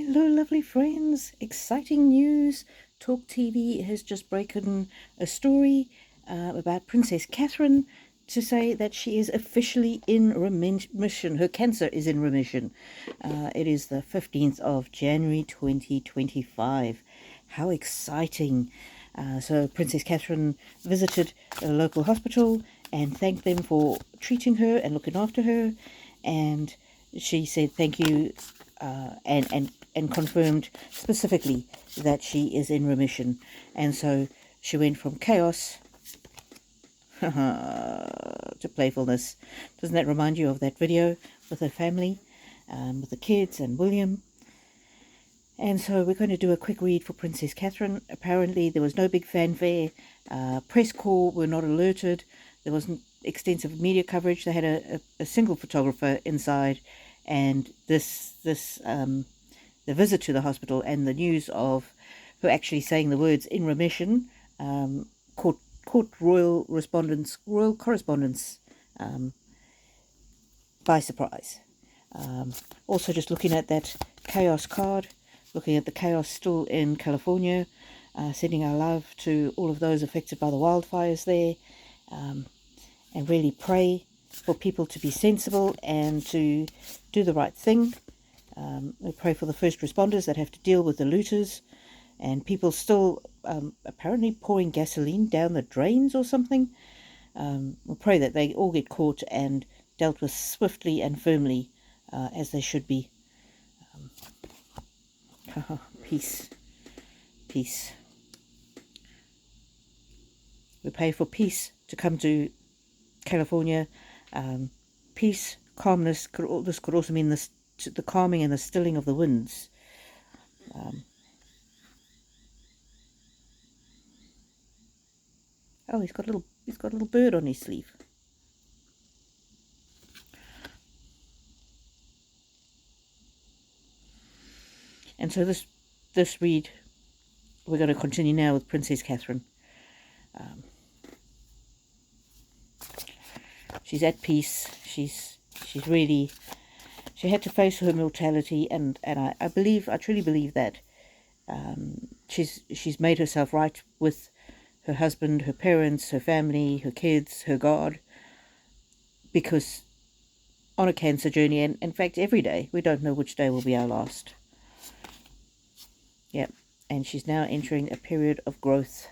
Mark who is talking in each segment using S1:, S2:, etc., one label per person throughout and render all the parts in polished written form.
S1: Hello, lovely friends. Exciting news. Talk TV has just broken a story about Princess Catherine to say that she is officially in remission. Her cancer is in remission. It is the 15th of January 2025. How exciting. So Princess Catherine visited a local hospital and thanked them for treating her and looking after her. And she said thank you and confirmed specifically that she is in remission. And so she went from chaos to playfulness. Doesn't that remind you of that video with her family, with the kids and William? And so we're going to do a quick read for Princess Catherine. Apparently there was no big fanfare. Press corps were not alerted. There wasn't extensive media coverage. They had a single photographer inside, and the visit to the hospital and the news of her actually saying the words "in remission" caught royal correspondence by surprise. Also, just looking at that chaos card, looking at the chaos still in California, sending our love to all of those affected by the wildfires there, and really pray for people to be sensible and to do the right thing. We pray for the first responders that have to deal with the looters and people still apparently pouring gasoline down the drains or something. We'll pray that they all get caught and dealt with swiftly and firmly as they should be. Peace. Peace. We pray for peace to come to California. Peace, calmness. This could also mean the calming and the stilling of the winds. Oh, he's got a little bird on his sleeve. And so this read, we're going to continue now with Princess Catherine. She's at peace. She had to face her mortality, and I truly believe that she's made herself right with her husband, her parents, her family, her kids, her God, because on a cancer journey, and in fact every day, we don't know which day will be our last. Yep, and she's now entering a period of growth.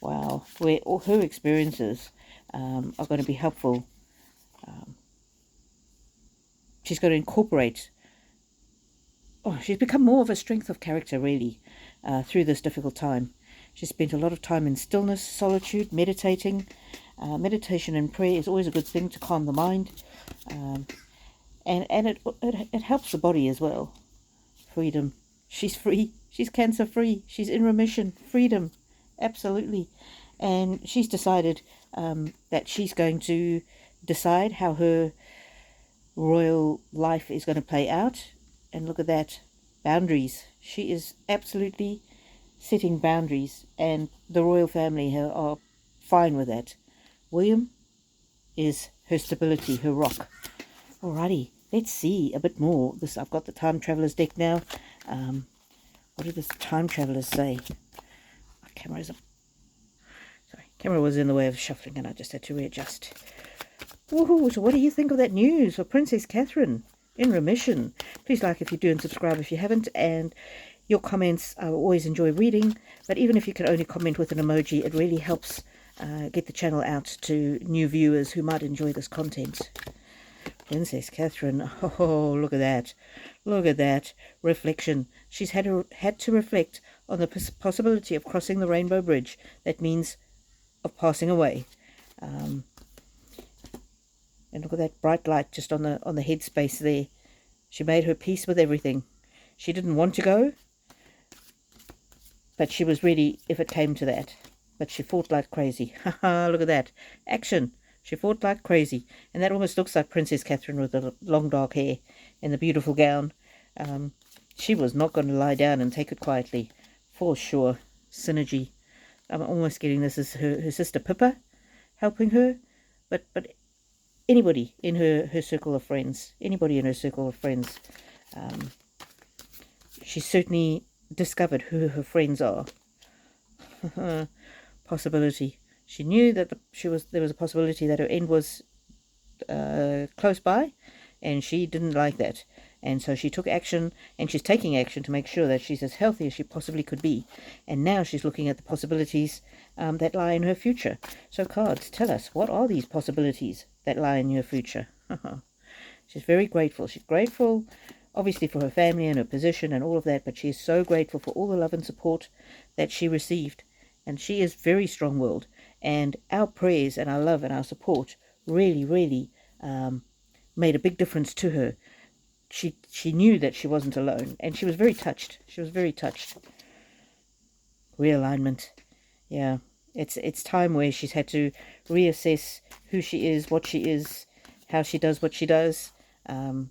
S1: Wow, where all her experiences are going to be helpful. She's going to incorporate. She's become more of a strength of character, really, through this difficult time. She's spent a lot of time in stillness, solitude, meditating. Meditation and prayer is always a good thing to calm the mind, and it helps the body as well. Freedom. She's free. She's cancer free. She's in remission. Freedom. Absolutely. And she's decided that she's going to decide how her royal life is going to play out. And look at that. Boundaries. She is absolutely setting boundaries, and the royal family are fine with that. William is her stability, her rock. Alrighty, let's see a bit more. I've got the Time Travelers deck now. What did the Time Travelers say? My camera was in the way of shuffling, and I just had to readjust. Woohoo! So what do you think of that news for Princess Catherine in remission? Please like if you do and subscribe if you haven't, and your comments I always enjoy reading, but even if you can only comment with an emoji, it really helps get the channel out to new viewers who might enjoy this content. Princess Catherine, oh, look at that. Look at that. Reflection. She's had to reflect on the possibility of crossing the Rainbow Bridge. That means of passing away. And look at that bright light just on the headspace there. She made her peace with everything. She didn't want to go, but she was ready if it came to that. But she fought like crazy. Haha, look at that. Action. She fought like crazy. And that almost looks like Princess Catherine with the long dark hair and the beautiful gown. She was not going to lie down and take it quietly. For sure. Synergy. I'm almost getting this as her sister Pippa helping her. But anybody in her circle of friends. Anybody in her circle of friends. She certainly discovered who her friends are. Possibility. She knew that there was a possibility that her end was close by, and she didn't like that. And so she took action, and she's taking action to make sure that she's as healthy as she possibly could be. And now she's looking at the possibilities that lie in her future. So cards, tell us, what are these possibilities that lie in your future? She's very grateful. She's grateful, obviously, for her family and her position and all of that, but she is so grateful for all the love and support that she received. And she is very strong-willed. And our prayers and our love and our support really, really made a big difference to her. She knew that she wasn't alone, and she was very touched. She was very touched. Realignment. Yeah, it's time where she's had to reassess who she is, what she is, how she does what she does. And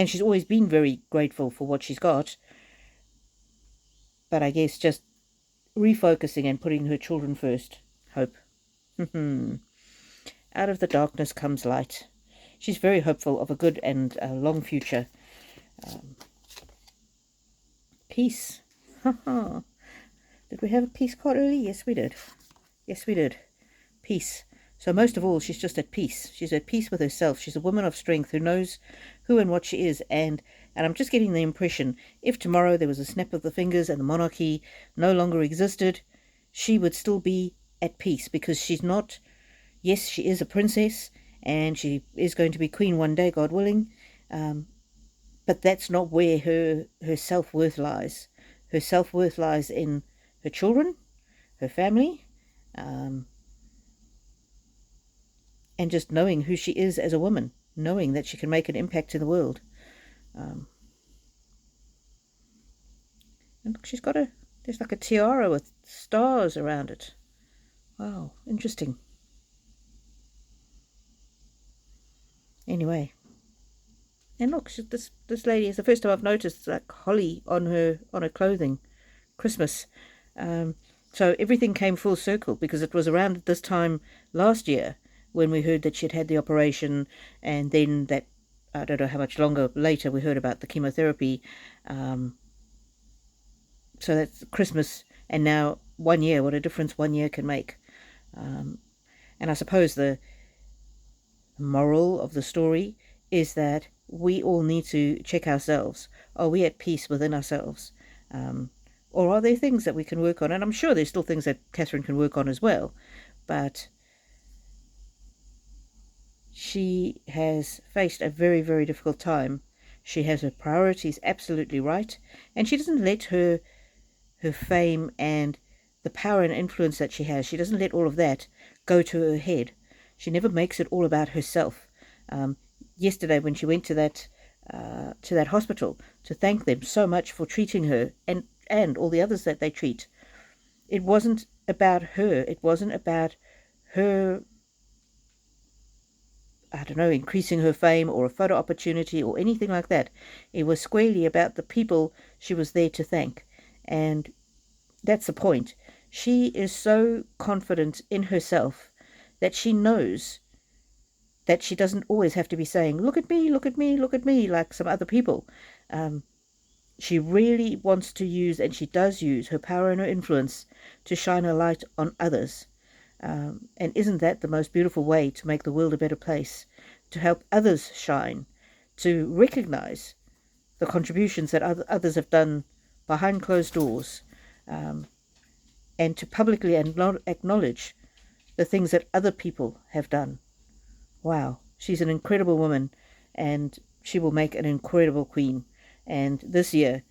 S1: she's always been very grateful for what she's got. But I guess just refocusing and putting her children first. Hope. Out of the darkness comes light. She's very hopeful of a good and long future. Peace. Did we have a peace card early? Yes, we did. Yes, we did. Peace. So most of all, she's just at peace. She's at peace with herself. She's a woman of strength who knows who and what she is. And I'm just getting the impression, if tomorrow there was a snap of the fingers and the monarchy no longer existed, she would still be at peace, because she's not... Yes, she is a princess, and she is going to be queen one day, God willing. But that's not where her self-worth lies. Her self-worth lies in her children, her family, and just knowing who she is as a woman, knowing that she can make an impact in the world. And look, she's got there's like a tiara with stars around it. Wow, interesting. Anyway, and look, this lady is the first time I've noticed like holly on her clothing. Christmas. So everything came full circle, because it was around this time last year when we heard that she'd had the operation, and then that, I don't know how much longer later, we heard about the chemotherapy. So that's Christmas, and now 1 year. What a difference 1 year can make. And I suppose the moral of the story is that we all need to check ourselves. Are we at peace within ourselves? Or are there things that we can work on? And I'm sure there's still things that Catherine can work on as well. But she has faced a very, very difficult time. She has her priorities absolutely right. And she doesn't let her fame and the power and influence that she has, she doesn't let all of that go to her head. She never makes it all about herself. Yesterday when she went to that hospital to thank them so much for treating her and all the others that they treat, it wasn't about her. It wasn't about her, I don't know, increasing her fame or a photo opportunity or anything like that. It was squarely about the people she was there to thank. And that's the point. She is so confident in herself that she knows that she doesn't always have to be saying, look at me, look at me, look at me, like some other people. She really wants to use, and she does use, her power and her influence to shine a light on others. And isn't that the most beautiful way to make the world a better place? To help others shine, to recognize the contributions that others have done behind closed doors, and to publicly acknowledge the things that other people have done. Wow, she's an incredible woman, and she will make an incredible queen. And this year,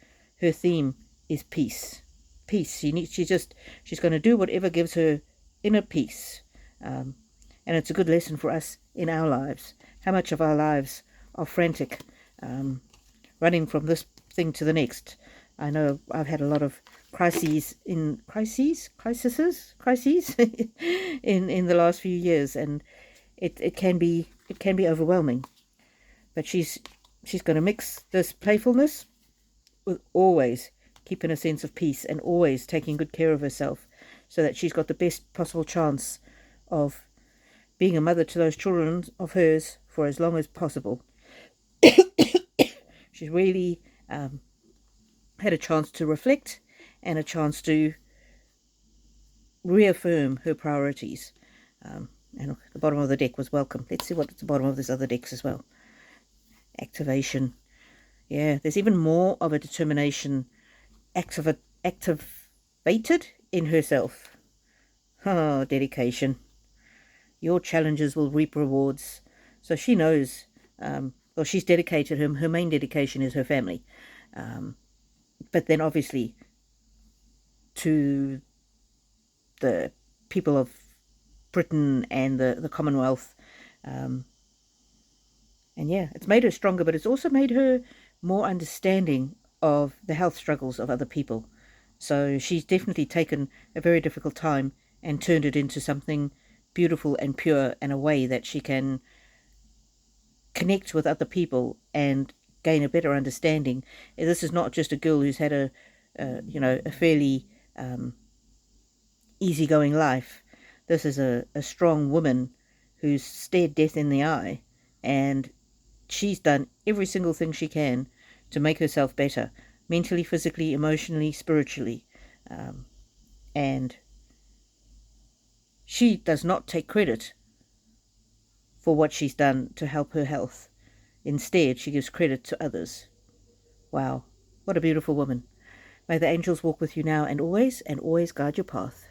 S1: her theme is peace. Peace. She's going to do whatever gives her inner peace. And it's a good lesson for us in our lives. How much of our lives are frantic, running from this thing to the next. I know I've had a lot of crises in the last few years, and it can be overwhelming. But she's going to mix this playfulness with always keeping a sense of peace and always taking good care of herself, so that she's got the best possible chance of being a mother to those children of hers for as long as possible. She's really had a chance to reflect and a chance to reaffirm her priorities. And the bottom of the deck was welcome. Let's see what's at the bottom of this other decks as well. Activation. Yeah, there's even more of a determination activated in herself. Oh, dedication. Your challenges will reap rewards. So she knows, well, she's dedicated. Her main dedication is her family. But then obviously to the people of Britain and the Commonwealth. And yeah, it's made her stronger, but it's also made her more understanding of the health struggles of other people. So she's definitely taken a very difficult time and turned it into something beautiful and pure, and a way that she can connect with other people and gain a better understanding. This is not just a girl who's had a fairly easygoing life. This is a strong woman who's stared death in the eye, and she's done every single thing she can to make herself better, mentally, physically, emotionally, spiritually. And she does not take credit for what she's done to help her health. Instead, she gives credit to others. Wow, what a beautiful woman. May the angels walk with you now and always guide your path.